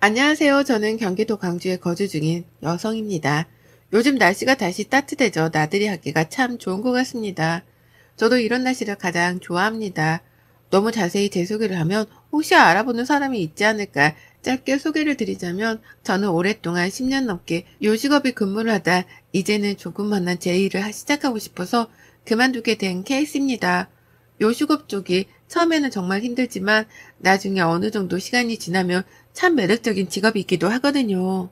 안녕하세요. 저는 경기도 광주에 거주 중인 여성입니다. 요즘 날씨가 다시 따뜻해져 나들이 하기가 참 좋은 것 같습니다. 저도 이런 날씨를 가장 좋아합니다. 너무 자세히 제 소개를 하면 혹시 알아보는 사람이 있지 않을까 짧게 소개를 드리자면 저는 오랫동안 10년 넘게 요식업에 근무를 하다 이제는 조그만한 제 일을 시작하고 싶어서 그만두게 된 케이스입니다. 요식업 쪽이 처음에는 정말 힘들지만 나중에 어느 정도 시간이 지나면 참 매력적인 직업이기도 하거든요.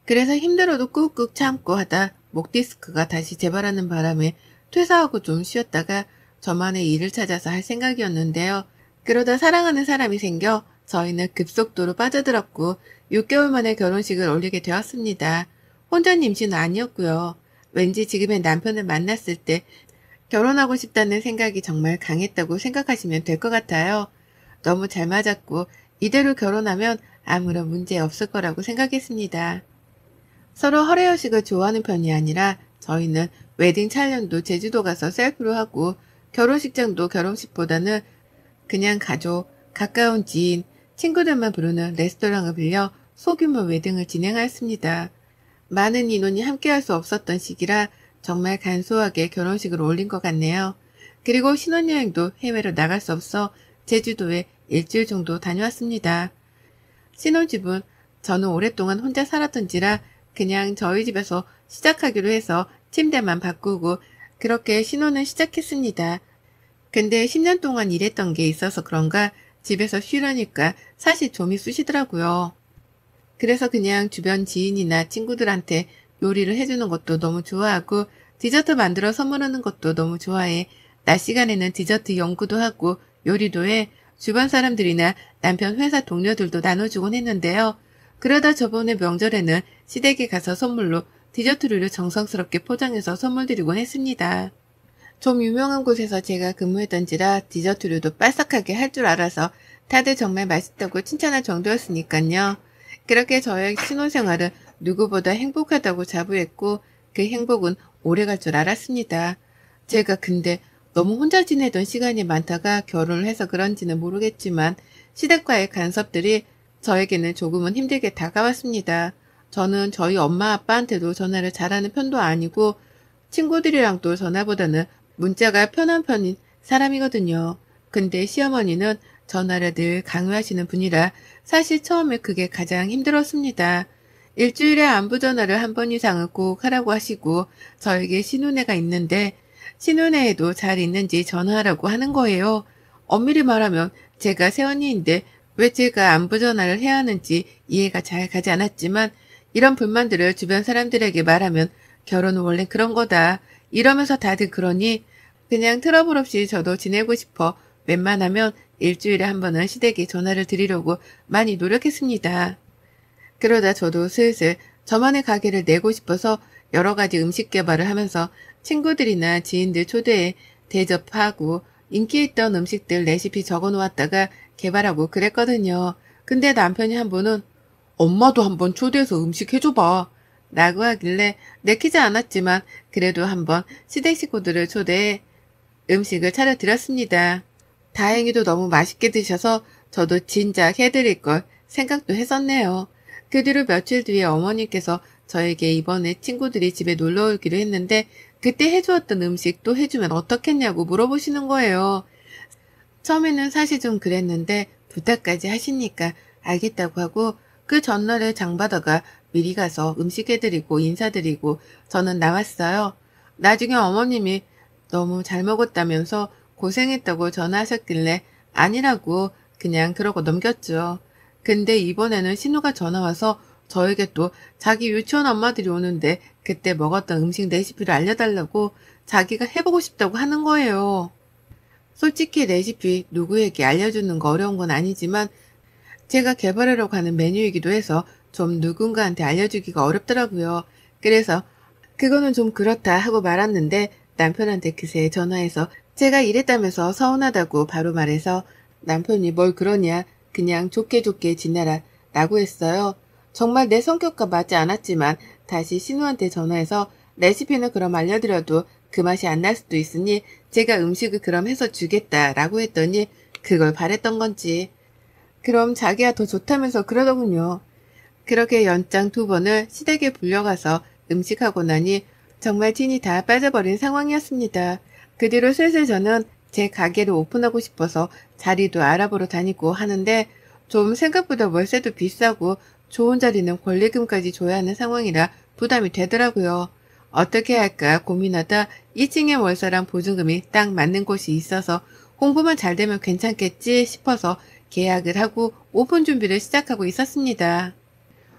그래서 힘들어도 꾹꾹 참고 하다 목 디스크가 다시 재발하는 바람에 퇴사하고 좀 쉬었다가 저만의 일을 찾아서 할 생각이었는데요. 그러다 사랑하는 사람이 생겨 저희는 급속도로 빠져들었고 6개월 만에 결혼식을 올리게 되었습니다. 혼자 임신은 아니었고요. 왠지 지금의 남편을 만났을 때 결혼하고 싶다는 생각이 정말 강했다고 생각하시면 될 것 같아요. 너무 잘 맞았고 이대로 결혼하면 아무런 문제 없을 거라고 생각했습니다. 서로 허례허식을 좋아하는 편이 아니라 저희는 웨딩 촬영도 제주도 가서 셀프로 하고 결혼식장도 결혼식보다는 그냥 가족, 가까운 지인, 친구들만 부르는 레스토랑을 빌려 소규모 웨딩을 진행하였습니다. 많은 인원이 함께할 수 없었던 시기라 정말 간소하게 결혼식을 올린 것 같네요. 그리고 신혼여행도 해외로 나갈 수 없어 제주도에 일주일 정도 다녀왔습니다. 신혼집은 저는 오랫동안 혼자 살았던지라 그냥 저희 집에서 시작하기로 해서 침대만 바꾸고 그렇게 신혼을 시작했습니다. 근데 10년 동안 일했던 게 있어서 그런가 집에서 쉬려니까 사실 좀이 쑤시더라고요. 그래서 그냥 주변 지인이나 친구들한테 요리를 해주는 것도 너무 좋아하고 디저트 만들어 선물하는 것도 너무 좋아해. 낮 시간에는 디저트 연구도 하고 요리도 해. 주변 사람들이나 남편 회사 동료들도 나눠주곤 했는데요. 그러다 저번에 명절에는 시댁에 가서 선물로 디저트류를 정성스럽게 포장해서 선물 드리곤 했습니다. 좀 유명한 곳에서 제가 근무했던지라 디저트류도 빠삭하게 할 줄 알아서 다들 정말 맛있다고 칭찬할 정도였으니까요. 그렇게 저의 신혼생활은 누구보다 행복하다고 자부했고 그 행복은 오래갈 줄 알았습니다. 제가 근데 너무 혼자 지내던 시간이 많다가 결혼을 해서 그런지는 모르겠지만 시댁과의 간섭들이 저에게는 조금은 힘들게 다가왔습니다. 저는 저희 엄마 아빠한테도 전화를 잘하는 편도 아니고 친구들이랑도 전화보다는 문자가 편한 편인 사람이거든요. 근데 시어머니는 전화를 늘 강요하시는 분이라 사실 처음에 그게 가장 힘들었습니다. 일주일에 안부 전화를 한 번 이상은 꼭 하라고 하시고 저에게 신혼애가 있는데 신혼애에도 잘 있는지 전화하라고 하는 거예요. 엄밀히 말하면 제가 새언니인데 왜 제가 안부 전화를 해야 하는지 이해가 잘 가지 않았지만 이런 불만들을 주변 사람들에게 말하면 결혼은 원래 그런 거다. 이러면서 다들 그러니 그냥 트러블 없이 저도 지내고 싶어 웬만하면 일주일에 한 번은 시댁에 전화를 드리려고 많이 노력했습니다. 그러다 저도 슬슬 저만의 가게를 내고 싶어서 여러 가지 음식 개발을 하면서 친구들이나 지인들 초대해 대접하고 인기 있던 음식들 레시피 적어 놓았다가 개발하고 그랬거든요. 근데 남편이 한 번은 엄마도 한번 초대해서 음식 해줘봐 라고 하길래 내키지 않았지만 그래도 한번 시댁 식구들을 초대해 음식을 차려드렸습니다. 다행히도 너무 맛있게 드셔서 저도 진작 해드릴 걸 생각도 했었네요. 그 뒤로 며칠 뒤에 어머니께서 저에게 이번에 친구들이 집에 놀러 오기로 했는데 그때 해주었던 음식 또 해주면 어떻겠냐고 물어보시는 거예요. 처음에는 사실 좀 그랬는데 부탁까지 하시니까 알겠다고 하고 그 전날에 장바다가 미리 가서 음식 해드리고 인사드리고 저는 나왔어요. 나중에 어머님이 너무 잘 먹었다면서 고생했다고 전화하셨길래 아니라고 그냥 그러고 넘겼죠. 근데 이번에는 신우가 전화와서 저에게 또 자기 유치원 엄마들이 오는데 그때 먹었던 음식 레시피를 알려달라고 자기가 해보고 싶다고 하는 거예요. 솔직히 레시피 누구에게 알려주는 거 어려운 건 아니지만 제가 개발하려고 하는 메뉴이기도 해서 좀 누군가한테 알려주기가 어렵더라고요. 그래서 그거는 좀 그렇다 하고 말았는데 남편한테 그새 전화해서 제가 이랬다면서 서운하다고 바로 말해서 남편이 뭘 그러냐 그냥 좋게 좋게 지내라 라고 했어요. 정말 내 성격과 맞지 않았지만 다시 신우한테 전화해서 레시피는 그럼 알려드려도 그 맛이 안 날 수도 있으니 제가 음식을 그럼 해서 주겠다라고 했더니 그걸 바랬던 건지 그럼 자기가 더 좋다면서 그러더군요. 그렇게 연장 2번을 시댁에 불려가서 음식하고 나니 정말 진이 다 빠져버린 상황이었습니다. 그 뒤로 슬슬 저는 제 가게를 오픈하고 싶어서 자리도 알아보러 다니고 하는데 좀 생각보다 월세도 비싸고 좋은 자리는 권리금까지 줘야 하는 상황이라 부담이 되더라고요. 어떻게 할까 고민하다 2층에 월세랑 보증금이 딱 맞는 곳이 있어서 홍보만 잘 되면 괜찮겠지 싶어서 계약을 하고 오픈 준비를 시작하고 있었습니다.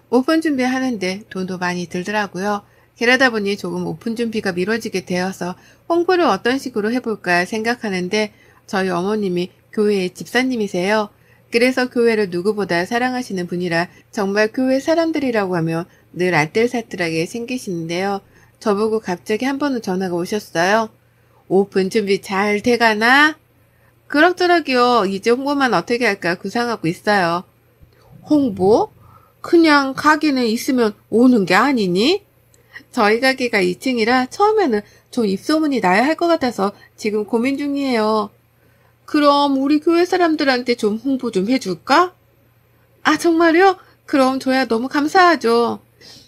오픈 준비하는데 돈도 많이 들더라고요. 그러다 보니 조금 오픈 준비가 미뤄지게 되어서 홍보를 어떤 식으로 해볼까 생각하는데 저희 어머님이 교회의 집사님이세요. 그래서 교회를 누구보다 사랑하시는 분이라 정말 교회 사람들이라고 하면 늘 알뜰살뜰하게 생기시는데요. 저보고 갑자기 한 번은 전화가 오셨어요. 오픈 준비 잘 돼가나? 그럭저럭이요. 이제 홍보만 어떻게 할까 구상하고 있어요. 홍보? 그냥 가게는 있으면 오는 게 아니니? 저희 가게가 2층이라 처음에는 좀 입소문이 나야 할 것 같아서 지금 고민 중이에요. 그럼 우리 교회 사람들한테 좀 홍보 좀 해줄까? 아, 정말요? 그럼 줘야 너무 감사하죠.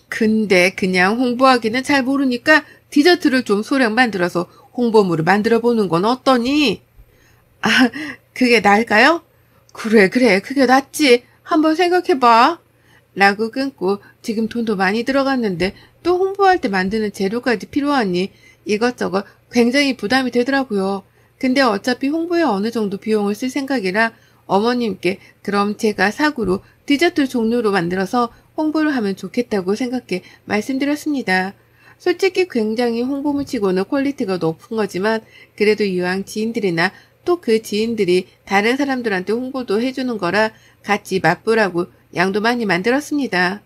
근데 그냥 홍보하기는 잘 모르니까 디저트를 좀 소량 만들어서 홍보물을 만들어 보는 건 어떠니? 아, 그게 나을까요? 그래, 그게 낫지. 한번 생각해봐. 라고 끊고 지금 돈도 많이 들어갔는데 또 홍보할 때 만드는 재료까지 필요하니 이것저것 굉장히 부담이 되더라고요. 근데 어차피 홍보에 어느 정도 비용을 쓸 생각이라 어머님께 그럼 제가 사구로 디저트 종류로 만들어서 홍보를 하면 좋겠다고 생각해 말씀드렸습니다. 솔직히 굉장히 홍보물 치고는 퀄리티가 높은 거지만 그래도 이왕 지인들이나 또 그 지인들이 다른 사람들한테 홍보도 해주는 거라 같이 맛보라고 양도 많이 만들었습니다.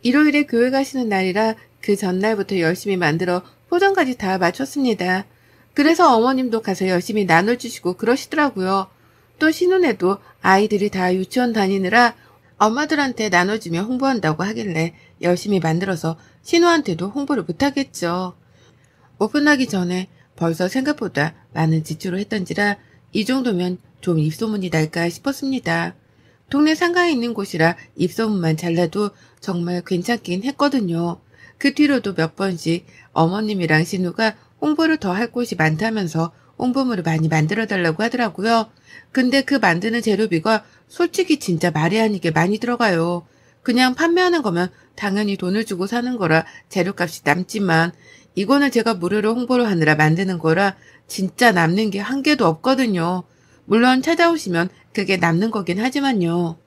일요일에 교회 가시는 날이라 그 전날부터 열심히 만들어 포장까지 다 마쳤습니다. 그래서 어머님도 가서 열심히 나눠주시고 그러시더라고요. 또 신혼에도 아이들이 다 유치원 다니느라 엄마들한테 나눠주며 홍보한다고 하길래 열심히 만들어서 신우한테도 홍보를 못하겠죠. 오픈하기 전에 벌써 생각보다 많은 지출을 했던지라 이 정도면 좀 입소문이 날까 싶었습니다. 동네 상가에 있는 곳이라 입소문만 잘라도 정말 괜찮긴 했거든요. 그 뒤로도 몇 번씩 어머님이랑 신우가 홍보를 더 할 곳이 많다면서 홍보물을 많이 만들어달라고 하더라고요. 근데 그 만드는 재료비가 솔직히 진짜 말이 아니게 많이 들어가요. 그냥 판매하는 거면 당연히 돈을 주고 사는 거라 재료값이 남지만 이거는 제가 무료로 홍보를 하느라 만드는 거라 진짜 남는 게 한 개도 없거든요. 물론 찾아오시면 그게 남는 거긴 하지만요.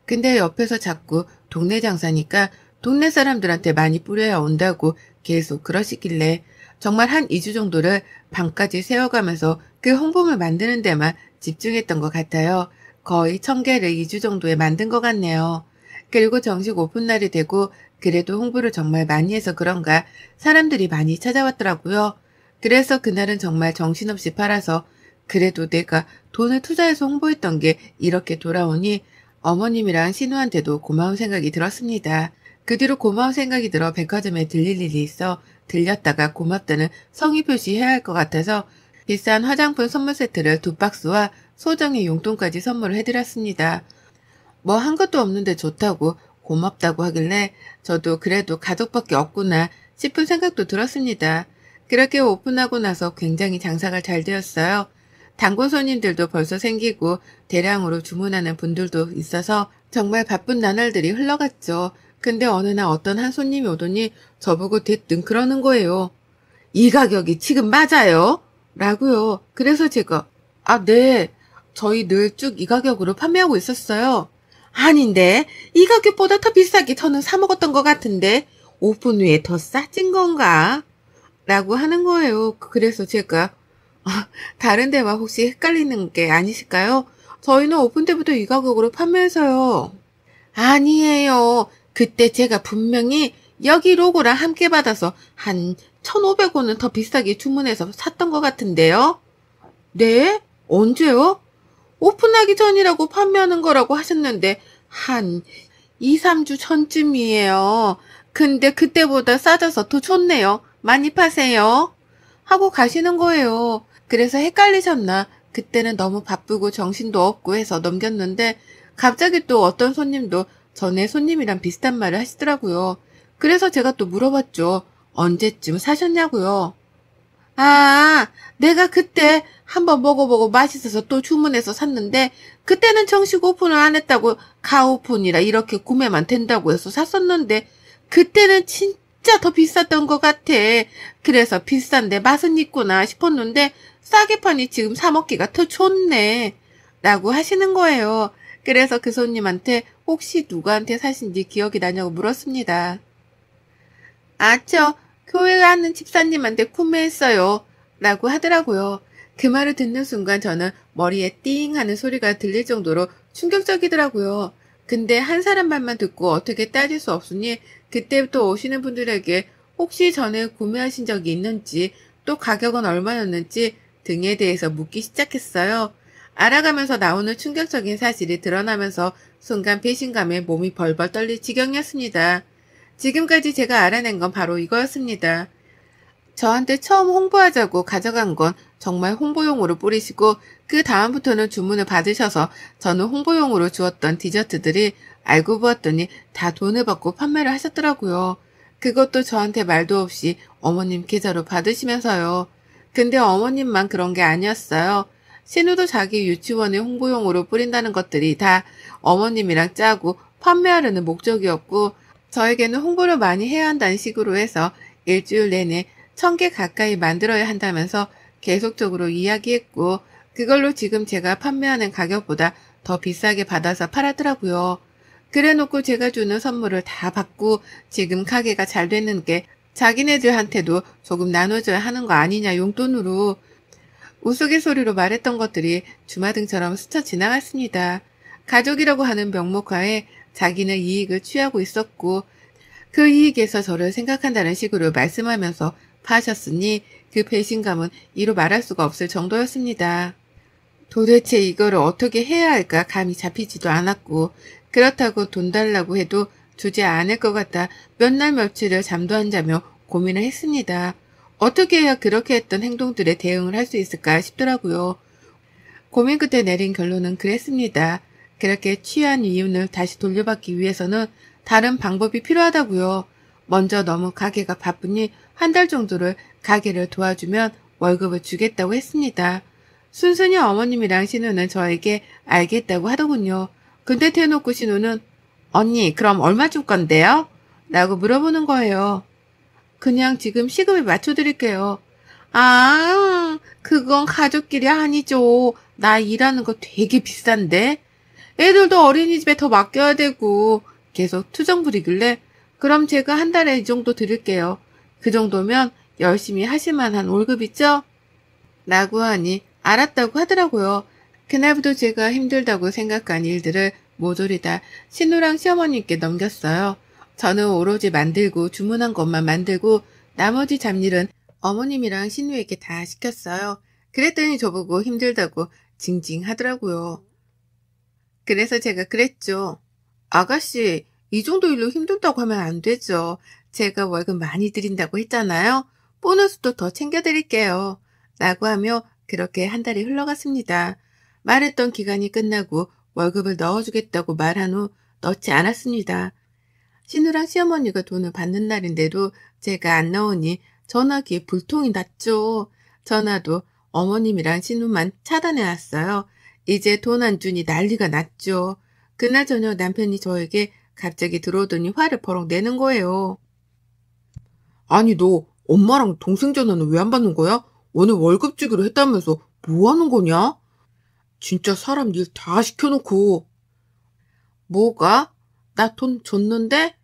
근데 옆에서 자꾸 동네 장사니까 동네 사람들한테 많이 뿌려야 온다고 계속 그러시길래 정말 한 2주 정도를 방까지 세워가면서 그 홍보물 만드는 데만 집중했던 것 같아요. 거의 1000개를 2주 정도에 만든 것 같네요. 그리고 정식 오픈날이 되고 그래도 홍보를 정말 많이 해서 그런가 사람들이 많이 찾아왔더라고요. 그래서 그날은 정말 정신없이 팔아서 그래도 내가 돈을 투자해서 홍보했던 게 이렇게 돌아오니 어머님이랑 신우한테도 고마운 생각이 들었습니다. 그 뒤로 고마운 생각이 들어 백화점에 들릴 일이 있어 들렸다가 고맙다는 성의 표시해야 할 것 같아서 비싼 화장품 선물 세트를 2박스와 소정의 용돈까지 선물을 해드렸습니다. 뭐 한 것도 없는데 좋다고 고맙다고 하길래 저도 그래도 가족밖에 없구나 싶은 생각도 들었습니다. 그렇게 오픈하고 나서 굉장히 장사가 잘 되었어요. 단골 손님들도 벌써 생기고 대량으로 주문하는 분들도 있어서 정말 바쁜 나날들이 흘러갔죠. 근데 어느 날 어떤 한 손님이 오더니 저보고 대뜸 그러는 거예요. 이 가격이 지금 맞아요? 라고요. 그래서 제가 네. 저희 늘 쭉 이 가격으로 판매하고 있었어요. 아닌데 이 가격보다 더 비싸게 저는 사 먹었던 것 같은데 오픈 후에 더 싸진 건가? 라고 하는 거예요. 그래서 제가 다른 데와 혹시 헷갈리는 게 아니실까요? 저희는 오픈 때부터 이 가격으로 판매해서요. 아니에요. 그때 제가 분명히 여기 로고랑 함께 받아서 한 1,500원은 더 비싸게 주문해서 샀던 것 같은데요. 네? 언제요? 오픈하기 전이라고 판매하는 거라고 하셨는데 한 2, 3주 전쯤이에요. 근데 그때보다 싸져서 더 좋네요. 많이 파세요. 하고 가시는 거예요. 그래서 헷갈리셨나? 그때는 너무 바쁘고 정신도 없고 해서 넘겼는데 갑자기 또 어떤 손님도 전에 손님이랑 비슷한 말을 하시더라고요. 그래서 제가 또 물어봤죠. 언제쯤 사셨냐고요. 아, 내가 그때 한번 먹어보고 맛있어서 또 주문해서 샀는데 그때는 정식 오픈을 안 했다고 가오픈이라 이렇게 구매만 된다고 해서 샀었는데 그때는 진짜 더 비쌌던 것 같아. 그래서 비싼데 맛은 있구나 싶었는데 싸게 파니 지금 사 먹기가 더 좋네. 라고 하시는 거예요. 그래서 그 손님한테 혹시 누구한테 사신지 기억이 나냐고 물었습니다. 아, 저 교회 가는 집사님한테 구매했어요. 라고 하더라고요. 그 말을 듣는 순간 저는 머리에 띵 하는 소리가 들릴 정도로 충격적이더라고요. 근데 한 사람 말만 듣고 어떻게 따질 수 없으니 그때부터 오시는 분들에게 혹시 전에 구매하신 적이 있는지 또 가격은 얼마였는지 등에 대해서 묻기 시작했어요. 알아가면서 나오는 충격적인 사실이 드러나면서 순간 배신감에 몸이 벌벌 떨릴 지경이었습니다. 지금까지 제가 알아낸 건 바로 이거였습니다. 저한테 처음 홍보하자고 가져간 건 정말 홍보용으로 뿌리시고 그 다음부터는 주문을 받으셔서 저는 홍보용으로 주었던 디저트들이 알고 보았더니 다 돈을 받고 판매를 하셨더라고요. 그것도 저한테 말도 없이 어머님 계좌로 받으시면서요. 근데 어머님만 그런 게 아니었어요. 신우도 자기 유치원의 홍보용으로 뿌린다는 것들이 다 어머님이랑 짜고 판매하려는 목적이었고 저에게는 홍보를 많이 해야 한다는 식으로 해서 일주일 내내 1000개 가까이 만들어야 한다면서 계속적으로 이야기했고 그걸로 지금 제가 판매하는 가격보다 더 비싸게 받아서 팔았더라고요. 그래놓고 제가 주는 선물을 다 받고 지금 가게가 잘 됐는 게 자기네들한테도 조금 나눠줘야 하는 거 아니냐 용돈으로 우스갯소리로 말했던 것들이 주마등처럼 스쳐 지나갔습니다. 가족이라고 하는 명목하에 자기는 이익을 취하고 있었고 그 이익에서 저를 생각한다는 식으로 말씀하면서 파셨으니 그 배신감은 이루 말할 수가 없을 정도였습니다. 도대체 이거를 어떻게 해야 할까 감이 잡히지도 않았고 그렇다고 돈 달라고 해도 주지 않을 것 같아 몇 날 며칠을 잠도 안 자며 고민을 했습니다. 어떻게 해야 그렇게 했던 행동들에 대응을 할 수 있을까 싶더라고요. 고민 끝에 내린 결론은 그랬습니다. 그렇게 취한 이윤을 다시 돌려받기 위해서는 다른 방법이 필요하다고요. 먼저 너무 가게가 바쁘니 한 달 정도를 가게를 도와주면 월급을 주겠다고 했습니다. 순순히 어머님이랑 신우는 저에게 알겠다고 하더군요. 근데 대놓고 신우는 언니 그럼 얼마 줄 건데요? 라고 물어보는 거예요. 그냥 지금 시급에 맞춰드릴게요. 아, 그건 가족끼리 아니죠. 나 일하는 거 되게 비싼데. 애들도 어린이집에 더 맡겨야 되고 계속 투정 부리길래 그럼 제가 한 달에 이 정도 드릴게요. 그 정도면 열심히 하실 만한 월급이죠? 라고 하니 알았다고 하더라고요. 그날부터 제가 힘들다고 생각한 일들을 모조리 다 신우랑 시어머님께 넘겼어요. 저는 오로지 만들고 주문한 것만 만들고 나머지 잡일은 어머님이랑 신우에게 다 시켰어요. 그랬더니 저보고 힘들다고 징징하더라고요. 그래서 제가 그랬죠. 아가씨, 이 정도 일로 힘들다고 하면 안 되죠. 제가 월급 많이 드린다고 했잖아요. 보너스도 더 챙겨드릴게요. 라고 하며 그렇게 한 달이 흘러갔습니다. 말했던 기간이 끝나고 월급을 넣어주겠다고 말한 후 넣지 않았습니다. 신우랑 시어머니가 돈을 받는 날인데도 제가 안 넣으니 전화기에 불통이 났죠. 전화도 어머님이랑 신우만 차단해놨어요. 이제 돈 안 주니 난리가 났죠. 그날 저녁 남편이 저에게 갑자기 들어오더니 화를 버럭 내는 거예요. 아니 너 엄마랑 동생 전화는 왜 안 받는 거야? 오늘 월급 주기로 했다면서 뭐 하는 거냐? 진짜 사람 일 다 시켜놓고. 뭐가? 나 돈 줬는데?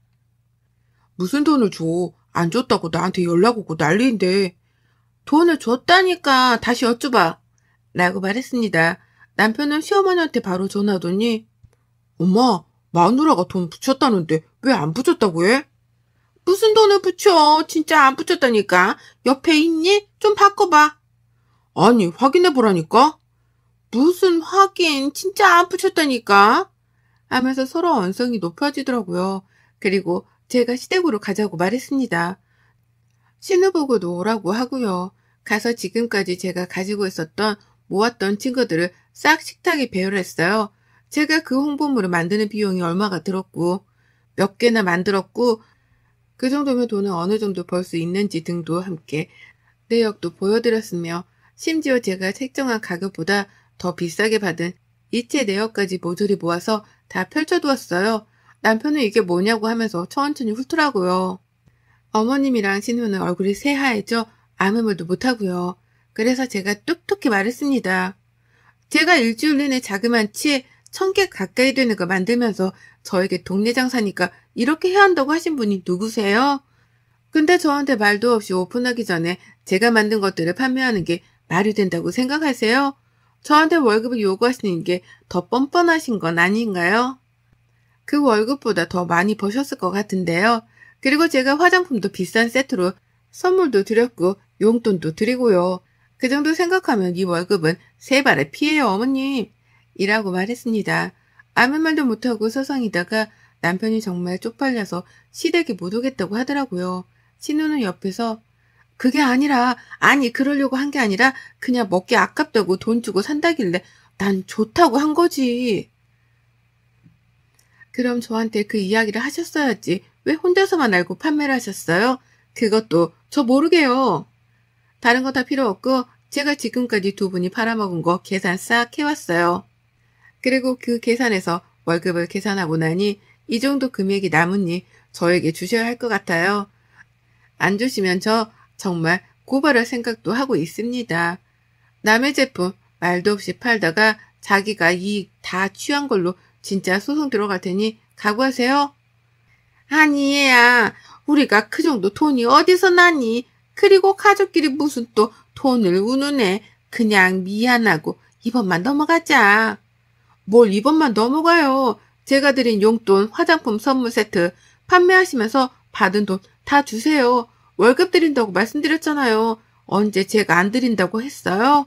무슨 돈을 줘? 안 줬다고 나한테 연락 오고 난리인데. 돈을 줬다니까 다시 여쭈봐. 라고 말했습니다. 남편은 시어머니한테 바로 전화하더니 엄마, 마누라가 돈 붙였다는데 왜 안 붙였다고 해? 무슨 돈을 붙여? 진짜 안 붙였다니까. 옆에 있니? 좀 바꿔봐. 아니, 확인해보라니까. 무슨 확인? 진짜 안 붙였다니까. 하면서 서로 언성이 높아지더라고요. 그리고 제가 시댁으로 가자고 말했습니다. 신우 보고도 오라고 하고요. 가서 지금까지 제가 가지고 있었던 모았던 친구들을 싹 식탁에 배열했어요. 제가 그 홍보물을 만드는 비용이 얼마가 들었고, 몇 개나 만들었고, 그 정도면 돈을 어느 정도 벌 수 있는지 등도 함께 내역도 보여드렸으며, 심지어 제가 책정한 가격보다 더 비싸게 받은 이체 내역까지 모조리 모아서 다 펼쳐두었어요. 남편은 이게 뭐냐고 하면서 천천히 훑더라고요. 어머님이랑 신우는 얼굴이 새하얘져 아무 말도 못하고요. 그래서 제가 뚝뚝히 말했습니다. 제가 일주일 내내 자그만치 1000개 가까이 되는 거 만들면서 저에게 동네 장사니까 이렇게 해야 한다고 하신 분이 누구세요? 근데 저한테 말도 없이 오픈하기 전에 제가 만든 것들을 판매하는 게 말이 된다고 생각하세요? 저한테 월급을 요구하시는 게 더 뻔뻔하신 건 아닌가요? 그 월급보다 더 많이 버셨을 것 같은데요. 그리고 제가 화장품도 비싼 세트로 선물도 드렸고 용돈도 드리고요. 그 정도 생각하면 이 월급은 세 발의 피해요, 어머님. 이라고 말했습니다. 아무 말도 못하고 서성이다가 남편이 정말 쪽팔려서 시댁에 못 오겠다고 하더라고요. 신우는 옆에서 그게 아니라, 아니 그러려고 한 게 아니라 그냥 먹기 아깝다고 돈 주고 산다길래 난 좋다고 한 거지. 그럼 저한테 그 이야기를 하셨어야지. 왜 혼자서만 알고 판매를 하셨어요? 그것도 저 모르게요. 다른 거 다 필요 없고 제가 지금까지 두 분이 팔아먹은 거 계산 싹 해왔어요. 그리고 그 계산에서 월급을 계산하고 나니 이 정도 금액이 남으니 저에게 주셔야 할 것 같아요. 안 주시면 저 정말 고발할 생각도 하고 있습니다. 남의 제품 말도 없이 팔다가 자기가 이익 다 취한 걸로 진짜 소송 들어갈 테니 각오하세요. 아니 얘야, 우리가 그 정도 돈이 어디서 나니? 그리고 가족끼리 무슨 또 돈을 우누네. 그냥 미안하고 이번만 넘어가자. 뭘 이번만 넘어가요. 제가 드린 용돈, 화장품 선물 세트 판매하시면서 받은 돈 다 주세요. 월급 드린다고 말씀드렸잖아요. 언제 제가 안 드린다고 했어요?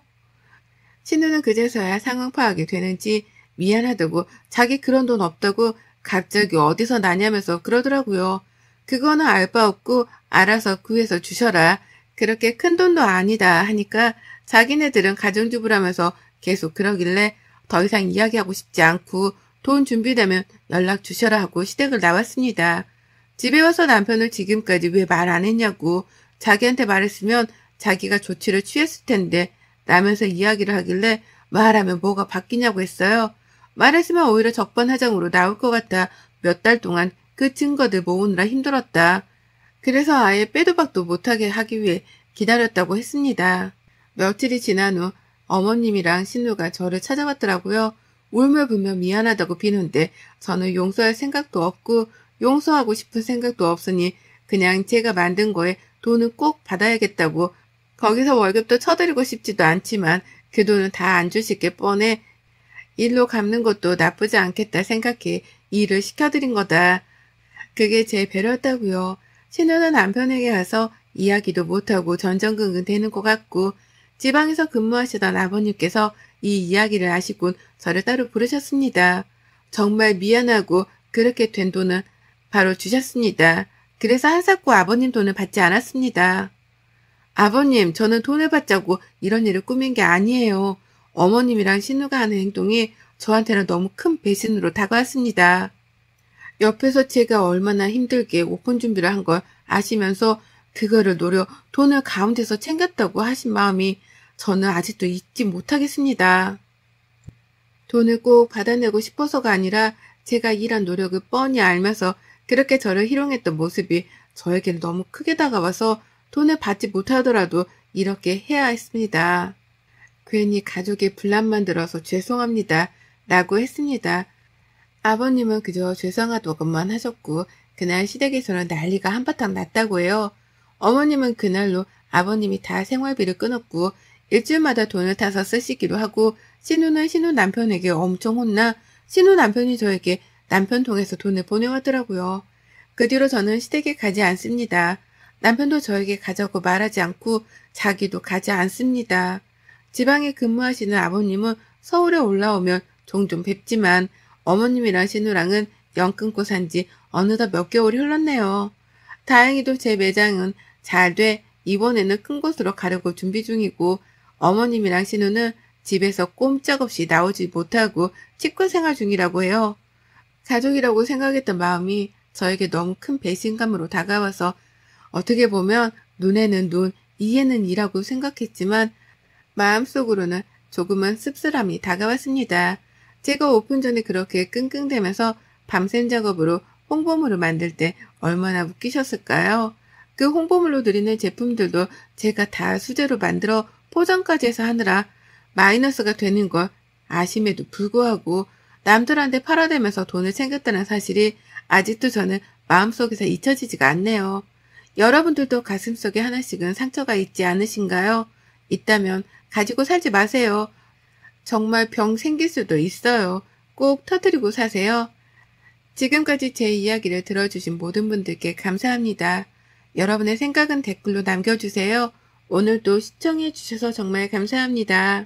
신우는 그제서야 상황 파악이 되는지 미안하다고 자기 그런 돈 없다고 갑자기 어디서 나냐면서 그러더라고요. 그거는 알 바 없고 알아서 구해서 주셔라. 그렇게 큰 돈도 아니다 하니까 자기네들은 가정주부라면서 계속 그러길래 더 이상 이야기하고 싶지 않고 돈 준비되면 연락 주셔라 하고 시댁을 나왔습니다. 집에 와서 남편은 지금까지 왜 말 안 했냐고 자기한테 말했으면 자기가 조치를 취했을 텐데 라면서 이야기를 하길래 말하면 뭐가 바뀌냐고 했어요. 말했으면 오히려 적반하장으로 나올 것 같아 몇 달 동안 그 증거들 모으느라 힘들었다. 그래서 아예 빼도 박도 못하게 하기 위해 기다렸다고 했습니다. 며칠이 지난 후 어머님이랑 신우가 저를 찾아왔더라고요. 울며불며 미안하다고 비는데 저는 용서할 생각도 없고 용서하고 싶은 생각도 없으니 그냥 제가 만든 거에 돈을 꼭 받아야겠다고 거기서 월급도 쳐드리고 싶지도 않지만 그 돈은 다 안 주실 게 뻔해 일로 갚는 것도 나쁘지 않겠다 생각해 일을 시켜드린 거다. 그게 제 배려였다고요. 신우는 남편에게 가서 이야기도 못하고 전전긍긍 되는 것 같고 지방에서 근무하시던 아버님께서 이 이야기를 아시곤 저를 따로 부르셨습니다. 정말 미안하고 그렇게 된 돈은 바로 주셨습니다. 그래서 한사코 아버님 돈을 받지 않았습니다. 아버님, 저는 돈을 받자고 이런 일을 꾸민 게 아니에요. 어머님이랑 신우가 하는 행동이 저한테는 너무 큰 배신으로 다가왔습니다. 옆에서 제가 얼마나 힘들게 오픈 준비를 한 걸 아시면서 그거를 노려 돈을 가운데서 챙겼다고 하신 마음이 저는 아직도 잊지 못하겠습니다. 돈을 꼭 받아내고 싶어서가 아니라 제가 일한 노력을 뻔히 알면서 그렇게 저를 희롱했던 모습이 저에게는 너무 크게 다가와서 돈을 받지 못하더라도 이렇게 해야 했습니다. 괜히 가족의 분란만 들어서 죄송합니다. 라고 했습니다. 아버님은 그저 죄송하다고만 하셨고 그날 시댁에서는 난리가 한바탕 났다고 해요. 어머님은 그날로 아버님이 다 생활비를 끊었고 일주일마다 돈을 타서 쓰시기로 하고 신우는 신우 남편에게 엄청 혼나 신우 남편이 저에게 남편 통해서 돈을 보내왔더라고요. 그 뒤로 저는 시댁에 가지 않습니다. 남편도 저에게 가자고 말하지 않고 자기도 가지 않습니다. 지방에 근무하시는 아버님은 서울에 올라오면 종종 뵙지만 어머님이랑 신우랑은 연 끊고 산 지 어느덧 몇 개월이 흘렀네요. 다행히도 제 매장은 잘 돼 이번에는 큰 곳으로 가려고 준비 중이고 어머님이랑 신우는 집에서 꼼짝없이 나오지 못하고 치과 생활 중이라고 해요. 가족이라고 생각했던 마음이 저에게 너무 큰 배신감으로 다가와서 어떻게 보면 눈에는 눈, 이에는 이라고 생각했지만 마음속으로는 조금은 씁쓸함이 다가왔습니다. 제가 오픈 전에 그렇게 끙끙대면서 밤샘 작업으로 홍보물을 만들 때 얼마나 웃기셨을까요? 그 홍보물로 드리는 제품들도 제가 다 수제로 만들어 포장까지 해서 하느라 마이너스가 되는 걸 아심에도 불구하고 남들한테 팔아대면서 돈을 챙겼다는 사실이 아직도 저는 마음속에서 잊혀지지가 않네요. 여러분들도 가슴속에 하나씩은 상처가 있지 않으신가요? 있다면 가지고 살지 마세요. 정말 병 생길 수도 있어요. 꼭 터뜨리고 사세요. 지금까지 제 이야기를 들어주신 모든 분들께 감사합니다. 여러분의 생각은 댓글로 남겨주세요. 오늘도 시청해주셔서 정말 감사합니다.